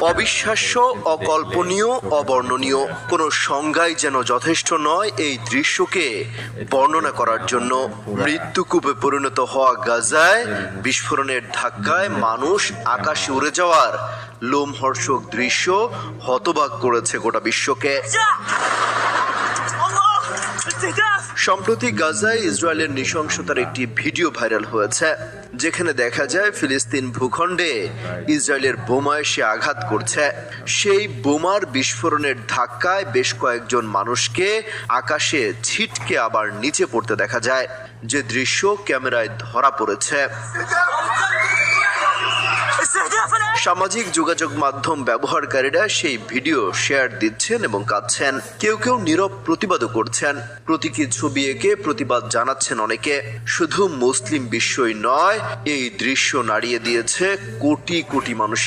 অবিশ্বাস্য, অকল্পনীয়, অবর্ণনীয়, কোনো সংজ্ঞাই যেন যথেষ্ট নয় এই দৃশ্যকে বর্ণনা করার জন্য। মৃত্যুকূপে পরিণত হওয়া গাজায় বিস্ফোরণের ধাক্কায় মানুষ আকাশে উড়ে যাওয়ার লোমহর্ষক দৃশ্য হতবাক করেছে গোটা বিশ্বকে। সম্প্রতি গাজায় ইসরায়েলের নৃশংসতার একটি ভিডিও ভাইরাল হয়েছে, যেখানে দেখা যায় ফিলিস্তিন ভূখণ্ডে ইসরায়েলের বোমা এসে আঘাত করছে। সেই বোমার বিস্ফোরণের ধাক্কায় বেশ কয়েকজন মানুষকে আকাশে ছিটকে আবার নিচে পড়তে দেখা যায়, যে দৃশ্য ক্যামেরায় ধরা পড়েছে। সামাজিক যোগাযোগ মাধ্যম ব্যবহারকারীরা সেই ভিডিও শেয়ার দিচ্ছেন এবং কাঁদছেন। কেউ কেউ নীরব প্রতিবাদও করছেন, প্রতীকী ছবি এঁকে প্রতিবাদ জানাচ্ছেন অনেকে। শুধু মুসলিম বিশ্বই নয়, এই দৃশ্য নাড়িয়ে দিয়েছে কোটি কোটি মানুষের